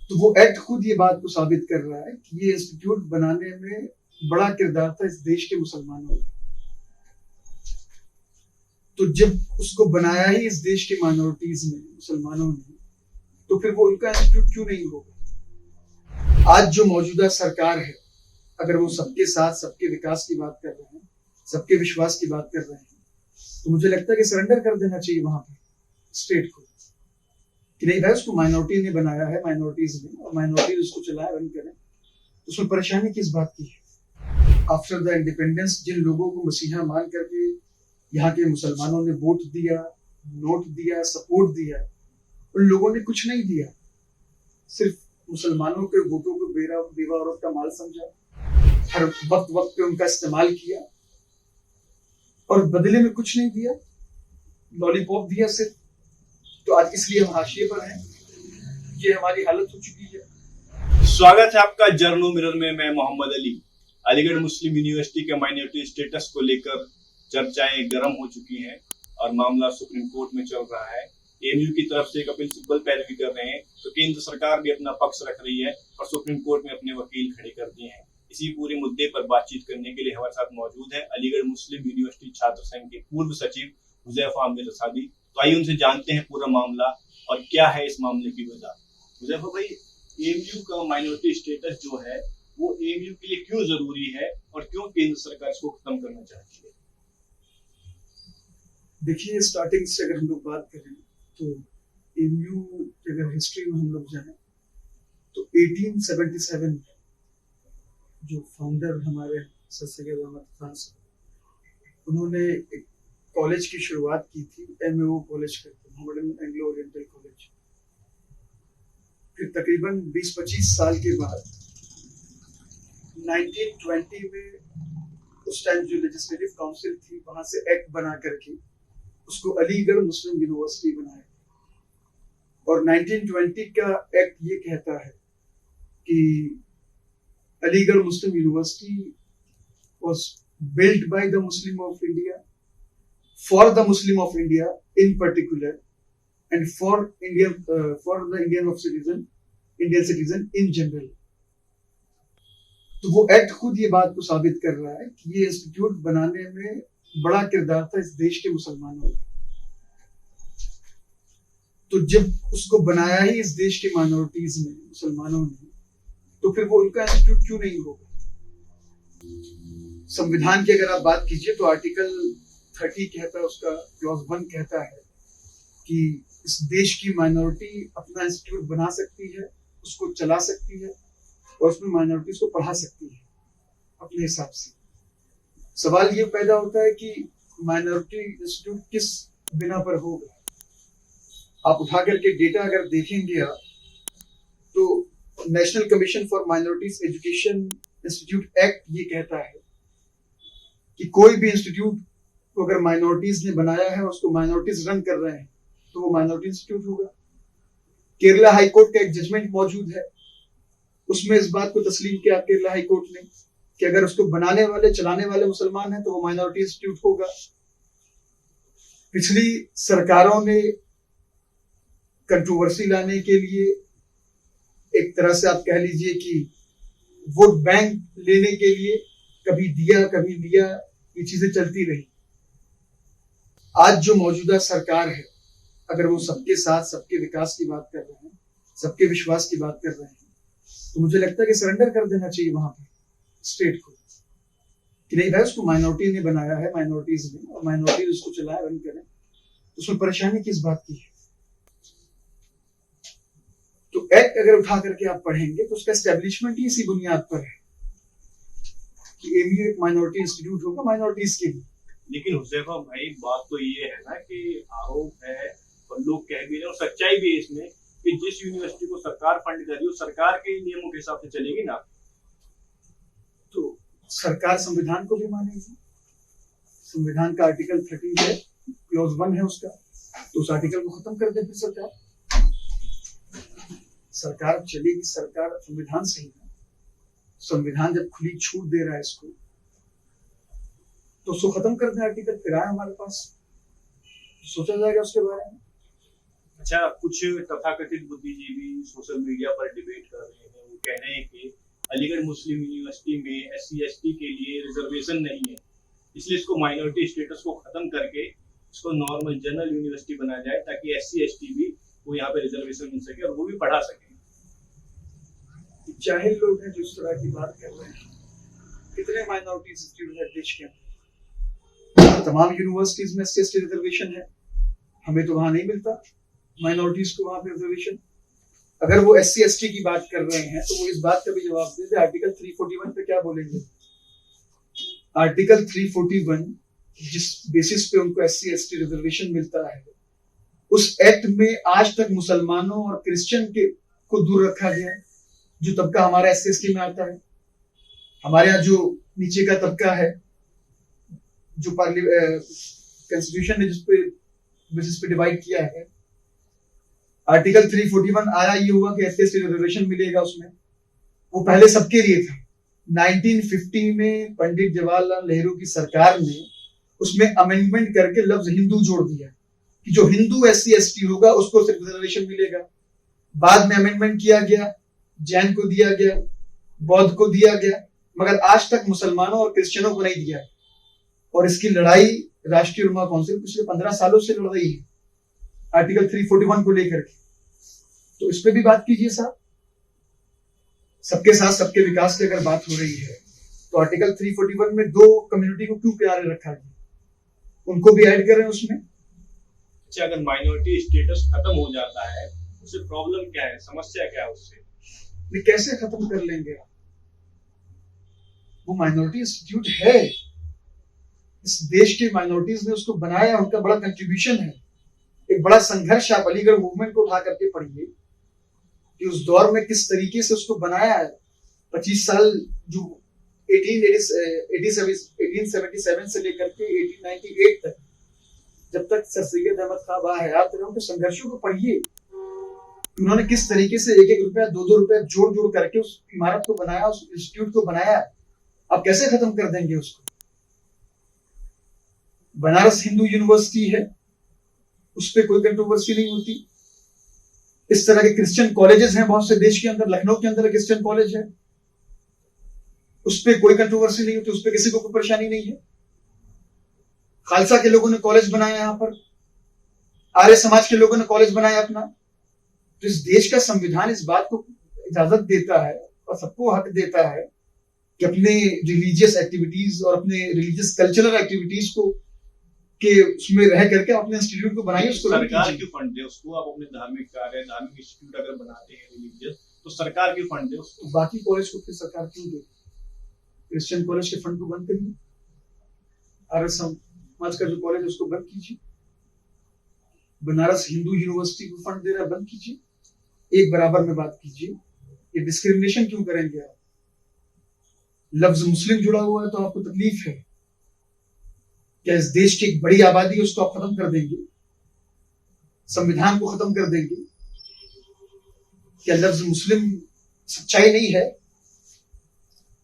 तो वो एक्ट खुद ये बात को साबित कर रहा है कि ये इंस्टीट्यूट बनाने में बड़ा किरदार था इस देश के मुसलमानों का। तो जब उसको बनाया ही इस देश के माइनॉरिटीज ने, मुसलमानों ने, तो फिर वो उनका इंस्टीट्यूट क्यों नहीं होगा? आज जो मौजूदा सरकार है, अगर वो सबके साथ सबके विकास की बात कर रहे हैं, सबके विश्वास की बात कर रहे हैं, तो मुझे लगता है कि सरेंडर कर देना चाहिए वहां पर स्टेट को, कि नहीं भाई उसको माइनॉरिटी ने बनाया है, माइनॉरिटीज ने, और माइनॉरिटीज उसको चलाए, रन करें, तो उसमें परेशानी किस बात की है? आफ्टर द इंडिपेंडेंस जिन लोगों को मसीहा मान करके यहाँ के मुसलमानों ने वोट दिया, नोट दिया, सपोर्ट दिया, उन लोगों ने कुछ नहीं दिया, सिर्फ मुसलमानों के वोटों को बेवा औरत का माल समझा, हर वक्त वक्त पे उनका इस्तेमाल किया और बदले में कुछ नहीं दिया, लॉलीपॉप दिया सिर्फ। तो आज इसलिए हम हाशिए पर हैं, ये हमारी हालत हो चुकी है। स्वागत है आपका जर्नो मिरर में। मैं मोहम्मद अली। अलीगढ़ मुस्लिम यूनिवर्सिटी के माइनॉरिटी स्टेटस को लेकर चर्चाएं गर्म हो चुकी हैं और मामला सुप्रीम कोर्ट में चल रहा है। एएमयू की तरफ से कपिल सिब्बल पैरवी कर रहे हैं, तो केंद्र सरकार भी अपना पक्ष रख रही है और सुप्रीम कोर्ट में अपने वकील खड़े कर दिए हैं। इसी पूरे मुद्दे पर बातचीत करने के लिए हमारे साथ मौजूद है अलीगढ़ मुस्लिम यूनिवर्सिटी छात्र संघ के पूर्व सचिव हुजैफा अहमद रसादी। तो आइए उनसे जानते हैं पूरा मामला और क्या है इस मामले की वजह। हुजैफा भाई, एएमयू का माइनॉरिटी स्टेटस जो है वो एएमयू के लिए क्यों जरूरी है और क्यों केंद्र सरकार इसको खत्म करना चाहती है? देखिए, स्टार्टिंग से अगर हम लोग बात करें तो एएमयू अगर हिस्ट्री में हम लोग जाएं तो 1877 में जो फाउंडर हमारे सर सैयद अहमद खान साहब, उन्होंने एक कॉलेज की शुरुआत की थी, एमएओ कॉलेज करके, मोहम्मदन एंग्लो ओरिएंटल कॉलेज। फिर तकरीबन 20-25 साल के बाद 1920 में उस टाइम जो लेजिस्लेटिव काउंसिल थी, वहां से एक्ट बना करके उसको अलीगढ़ मुस्लिम यूनिवर्सिटी बनाया। और 1920 का एक्ट ये कहता है कि Aligarh Muslim University was built by the Muslim of India, for the Muslim of India in particular, and for the Indian citizen in general. तो वो एक्ट खुद ये बात को साबित कर रहा है कि ये इंस्टीट्यूट बनाने में बड़ा किरदार था इस देश के मुसलमानों का। तो जब उसको बनाया ही इस देश के माइनॉरिटीज ने, मुसलमानों ने, तो फिर वो उनका इंस्टीट्यूट क्यों नहीं होगा? संविधान की अगर आप बात कीजिए तो आर्टिकल 30 कहता है, उसका क्लॉज 1 कहता है कि इस देश की माइनॉरिटी अपना इंस्टीट्यूट बना सकती है, उसको चला सकती है और उसमें माइनॉरिटीज को पढ़ा सकती है अपने हिसाब से। सवाल ये पैदा होता है कि माइनॉरिटी इंस्टीट्यूट किस बिना पर होगा। आप उठा करके डेटा अगर देखेंगे आप, तो national commission for minorities education institute act ये कहता है कि कोई भी इंस्टीट्यूट को अगर माइनॉरिटीज ने बनाया है और उसको माइनॉरिटीज रन कर रहे हैं तो वो माइनॉरिटी इंस्टीट्यूट होगा। केरला हाई कोर्ट का एक जजमेंट मौजूद है, उसमें इस बात को तस्लीम किया केरला हाई कोर्ट ने कि अगर उसको बनाने वाले, चलाने वाले मुसलमान हैं तो वो माइनॉरिटी इंस्टीट्यूट होगा। पिछली सरकारों ने कंट्रोवर्सी लाने के लिए, एक तरह से आप कह लीजिए कि वोट बैंक लेने के लिए, कभी दिया कभी लिया, ये चीजें चलती रही। आज जो मौजूदा सरकार है, अगर वो सबके साथ सबके विकास की बात कर रहे हैं, सबके विश्वास की बात कर रहे हैं, तो मुझे लगता है कि सरेंडर कर देना चाहिए वहां पर स्टेट को, कि नहीं भाई उसको माइनॉरिटी ने बनाया है, माइनॉरिटीज ने, और माइनॉरिटीज उसको चलाए, रन करें, तो उसमें परेशानी किस बात की है? तो एक्ट अगर उठा करके आप पढ़ेंगे तो उसका एस्टेब्लिशमेंट ही इसी बुनियाद पर है कि एएमयू एक माइनॉरिटी इंस्टीट्यूट होगा माइनॉरिटीज के लिए। लेकिन हुजैफा भाई, बात तो ये है ना कि आरोप है और लोग कह भी रहे हैं और सच्चाई भी है इसमें कि जिस यूनिवर्सिटी को सरकार फंड कर रही है सरकार के नियमों के हिसाब से चलेगी ना। तो सरकार संविधान को भी मानेगी। संविधान का आर्टिकल 30 है, क्लॉज 1 है उसका, तो उस आर्टिकल को खत्म कर दे फिर सरकार चलेगी। सरकार संविधान से ही है। संविधान जब खुली छूट दे रहा है इसको, तो उसको खत्म कर दे आर्टिकल, फिर आए हमारे पास, सोचा जाएगा उसके बारे में। अच्छा, कुछ तथाकथित बुद्धिजीवी सोशल मीडिया पर डिबेट कर रहे हैं। वो कह रहे हैं कि अलीगढ़ मुस्लिम यूनिवर्सिटी में SC ST के लिए रिजर्वेशन नहीं है, इसलिए इसको माइनॉरिटी स्टेटस को खत्म करके इसको नॉर्मल जनरल यूनिवर्सिटी बनाया जाए, ताकि SC ST भी को यहाँ पे रिजर्वेशन मिल सके और वो भी पढ़ा सके। जाहिल लोग हैं जो इस तरह की बात कर रहे हैं। कितने माइनॉरिटी इंस्टीट्यूट है देश के अंदर? तमाम यूनिवर्सिटीज में SC ST रिजर्वेशन है, हमें तो वहां नहीं मिलता माइनॉरिटीज को वहां पे रिजर्वेशन। अगर वो SC ST की बात कर रहे हैं तो वो इस बात का भी जवाब दे दे, आर्टिकल 341 पे क्या बोलेंगे? आर्टिकल 341 जिस बेसिस पे उनको SC ST रिजर्वेशन मिलता है, उस एक्ट में आज तक मुसलमानों और क्रिश्चियन के को दूर रखा गया है, जो तबका हमारा SC ST में आता है। हमारे यहाँ जो नीचे का तबका है, जो कॉन्स्टिट्यूशन ने जिसपे बेसिस पे डिवाइड किया है, आर्टिकल 341 आया ये हुआ कि SC ST रिजर्वेशन मिलेगा उसमें। वो पहले सबके लिए था। 1950 में पंडित जवाहरलाल नेहरू की सरकार ने उसमें अमेंडमेंट करके लफ्ज हिंदू जोड़ दिया कि जो हिंदू SC ST होगा उसको सिर्फ रिजर्वेशन मिलेगा। बाद में अमेंडमेंट किया गया, जैन को दिया गया, बौद्ध को दिया गया, मगर आज तक मुसलमानों और क्रिश्चियनों को नहीं दिया। और इसकी लड़ाई राष्ट्रीय उलमा काउंसिल पिछले 15 सालों से लड़ रही है आर्टिकल 341 को लेकर के। तो इस पे भी बात कीजिए साहब। सबके साथ सबके विकास की अगर बात हो रही है तो आर्टिकल 341 में दो कम्युनिटी को क्यों प्यारे रखा गया? उनको भी ऐड करें उसमें। अच्छा, अगर माइनॉरिटी स्टेटस खत्म हो जाता है उससे प्रॉब्लम क्या है, समस्या क्या है उससे? नहीं, कैसे खत्म कर लेंगे आप? वो माइनॉरिटी इंस्टीट्यूट है, इस देश के माइनॉरिटीज ने उसको बनाया, उनका बड़ा कंट्रीब्यूशन है, एक बड़ा संघर्ष। आप अलीगढ़ मूवमेंट को उठा करके पढ़िए कि उस दौर में किस तरीके से उसको बनाया है। 25 साल जो 1877 से लेकर के 1898 तक, जब तक सर सैयद अहमद खां बाहयात रहे, उनके संघर्षों को पढ़िए। उन्होंने किस तरीके से 1-1 रुपया 2-2 रुपया जोड़ करके उस इमारत को बनाया, उस इंस्टीट्यूट को बनाया। आप कैसे खत्म कर देंगे उसको? बनारस हिंदू यूनिवर्सिटी है, उस पर कोई कंट्रोवर्सी नहीं होती। इस तरह के क्रिश्चियन कॉलेजेस हैं बहुत से देश के अंदर। लखनऊ के अंदर क्रिश्चियन कॉलेज है, उस पर कोई कंट्रोवर्सी नहीं होती, उस पर किसी को कोई परेशानी नहीं है। खालसा के लोगों ने कॉलेज बनाया, यहाँ पर आर्य समाज के लोगों ने कॉलेज बनाया अपना। तो इस देश का संविधान इस बात को इजाजत देता है और सबको हक देता है कि अपने रिलीजियस एक्टिविटीज और अपने रिलीजियस कल्चरल एक्टिविटीज को के उसमें रह करके अपने इंस्टीट्यूट को बनाइए। उसको सरकार क्यों फंड दे उसको? आप अपने धार्मिक कार्य, धार्मिक इंस्टीट्यूट अगर बनाते हैं रिलीजियस, तो सरकार क्यों फंड दे उसको? बाकी कॉलेज को फिर सरकार क्यों दे? क्रिश्चियन कॉलेज के फंड को बंद करिए, आर्य समाज का जो कॉलेज है उसको बंद कीजिए, बनारस हिंदू यूनिवर्सिटी को फंड दे रहा है बंद कीजिए, एक बराबर में बात कीजिए। ये डिस्क्रिमिनेशन क्यों करेंगे आप? लफ्ज मुस्लिम जुड़ा हुआ है तो आपको तकलीफ है क्या? इस देश की एक बड़ी आबादी है, उसको आप खत्म कर देंगे? संविधान को खत्म कर देंगे? क्या लफ्ज मुस्लिम सच्चाई नहीं है?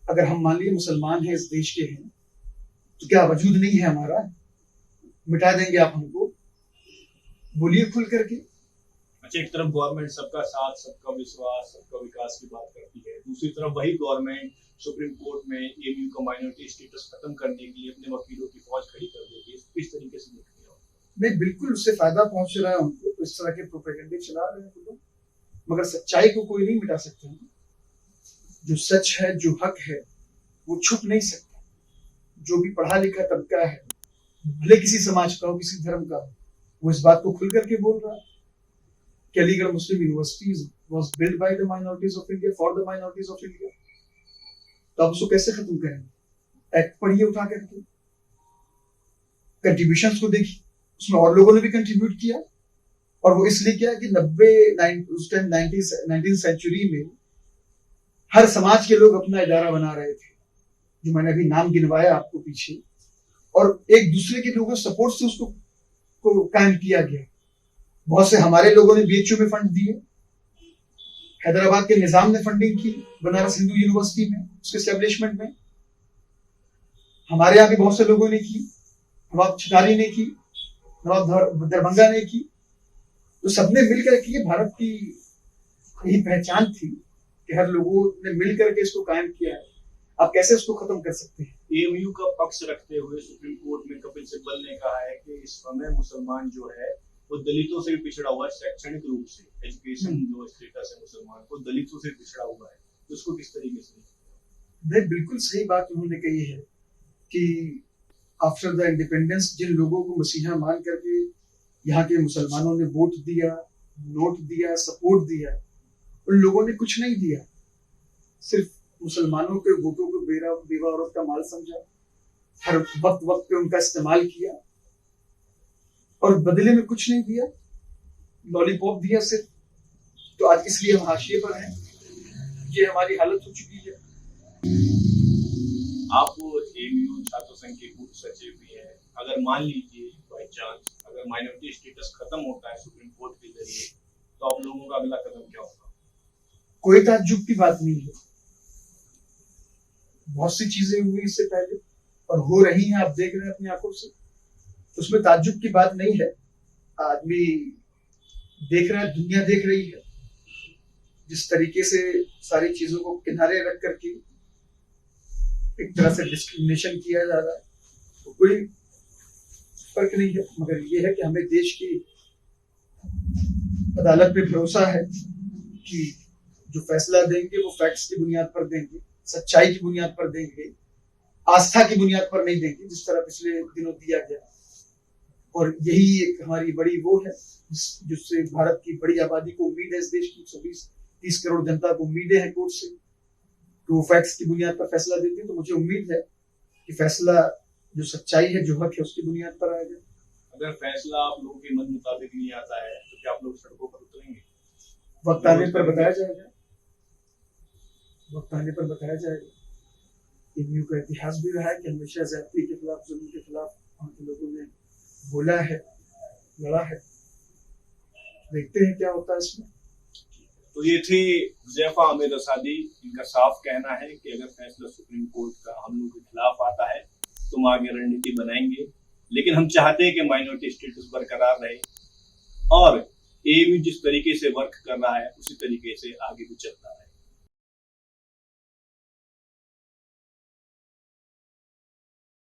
अगर हम मान लीजिए मुसलमान हैं, इस देश के हैं, तो क्या वजूद नहीं है हमारा? मिटा देंगे आप हमको? बोलिए खुल करके। अच्छा, एक तरफ गवर्नमेंट सबका साथ, सबका विश्वास, सबका विकास की बात करती है, दूसरी तरफ वही गवर्नमेंट सुप्रीम कोर्ट में AMU का माइनॉरिटी स्टेटस खत्म करने के लिए अपने वकीलों की फौज खड़ी कर देगी। किस तरीके से देखते हो? नहीं, बिल्कुल उससे फायदा पहुंच रहा है उनको, तो इस तरह के प्रोपेगेंडे चला रहे हैं लोग, मगर सच्चाई को कोई नहीं मिटा सकता। जो सच है, जो हक है, वो छुप नहीं सकता। जो भी पढ़ा लिखा तबका है, भले किसी समाज का हो, किसी धर्म का हो, वो इस बात को खुल करके बोल रहा है कि Aligarh Muslim University was build by the minorities of India for the minorities of India. तो आप उसको कैसे खत्म करेंगे? एक्ट पढ़िए उठा करके, कंट्रीब्यूशंस को देखिए, उसमें और लोगों ने भी कंट्रीब्यूट किया, और वो इसलिए किया कि 19th सेंचुरी में हर समाज के लोग अपना इदारा बना रहे थे, जो मैंने अभी नाम गिनवाया आपको पीछे, और एक दूसरे के लोगों सपोर्ट से उसको को कायम किया गया। बहुत से हमारे लोगों ने BHU में फंड दिए, हैदराबाद के निजाम ने फंडिंग की बनारस हिंदू यूनिवर्सिटी में, उसके एस्टेब्लिशमेंट में। हमारे यहाँ भी बहुत से लोगों ने की, नवाब छिनारी ने की, नवाब दरभंगा ने की। तो सबने मिलकर के, ये भारत की यही पहचान थी कि हर लोगों ने मिलकर के इसको कायम किया है। आप कैसे इसको खत्म कर सकते हैं? एएमयू का पक्ष रखते हुए सुप्रीम कोर्ट में कपिल सिब्बल ने कहा है कि इस समय मुसलमान जो है वो दलितों से भी पिछड़ा हुआ है शैक्षणिक रूप से, एजुकेशन जो स्टेटस है मुसलमान को दलितों से पिछड़ा हुआ है, तो उसको किस तरीके से? नहीं, बिल्कुल सही बात उन्होंने कही है कि आफ्टर द इंडिपेंडेंस जिन लोगों को मसीहा मान करके यहाँ के मुसलमानों ने वोट दिया, नोट दिया, सपोर्ट दिया, उन लोगों ने कुछ नहीं दिया, सिर्फ मुसलमानों के वोटों को बेवा औरत का माल समझा, हर वक्त वक्त पे उनका इस्तेमाल किया और बदले में कुछ नहीं दिया, लॉलीपॉप दिया सिर्फ। तो आज इसलिए हम हाशिए पर हैं, ये हमारी हालत हो चुकी है। आप एएमयू छात्र संघ के पूर्व सचिव भी हैं, अगर मान लीजिए बाई चांस अगर माइनॉरिटी स्टेटस खत्म होता है सुप्रीम कोर्ट के जरिए, तो आप लोगों का अगला कदम क्या होगा? कोई ताज्जुब की बात नहीं है, बहुत सी चीजें हुई इससे पहले और हो रही हैं, आप देख रहे हैं अपनी आंखों से, उसमें ताज्जुब की बात नहीं है। आदमी देख रहा है, दुनिया देख रही है, जिस तरीके से सारी चीजों को किनारे रख करके एक तरह से डिस्क्रिमिनेशन किया जा रहा है, तो कोई फर्क नहीं है। मगर ये है कि हमें देश की अदालत पे भरोसा है कि जो फैसला देंगे वो फैक्ट्स की बुनियाद पर देंगे, सच्चाई की बुनियाद पर देंगे, आस्था की बुनियाद पर नहीं देंगे जिस तरह पिछले दिनों दिया गया। और यही एक हमारी बड़ी वो है जिससे भारत की बड़ी आबादी को उम्मीद है, इस देश की 120-30 करोड़ जनता को उम्मीदें हैं कोर्ट से कि वो फैक्ट्स की बुनियाद पर फैसला देते हैं। तो मुझे उम्मीद है कि फैसला जो सच्चाई है, जो हक है, उसकी बुनियाद पर आएगा। अगर फैसला आप लोगों के मन मुताबिक नहीं आता है तो क्या आप लोग सड़कों पर उतरेंगे? वक्त आने पर बताया जाएगा, वक्त आने पर बताया जाएगा। एएमयू का इतिहास भी रहा है कि हमेशा ज़्यादती के खिलाफ, जुल्म के खिलाफ वहाँ के लोगों ने बोला है, लड़ा है। देखते हैं क्या होता है इसमें। तो ये थी हुज़ैफा अहमद असादी, इनका साफ कहना है कि अगर फैसला सुप्रीम कोर्ट का हम लोग के खिलाफ आता है तो हम आगे रणनीति बनाएंगे, लेकिन हम चाहते हैं कि माइनॉरिटी स्टेटस बरकरार रहे और एएमयू जिस तरीके से वर्क कर रहा है उसी तरीके से आगे भी चलता रहे।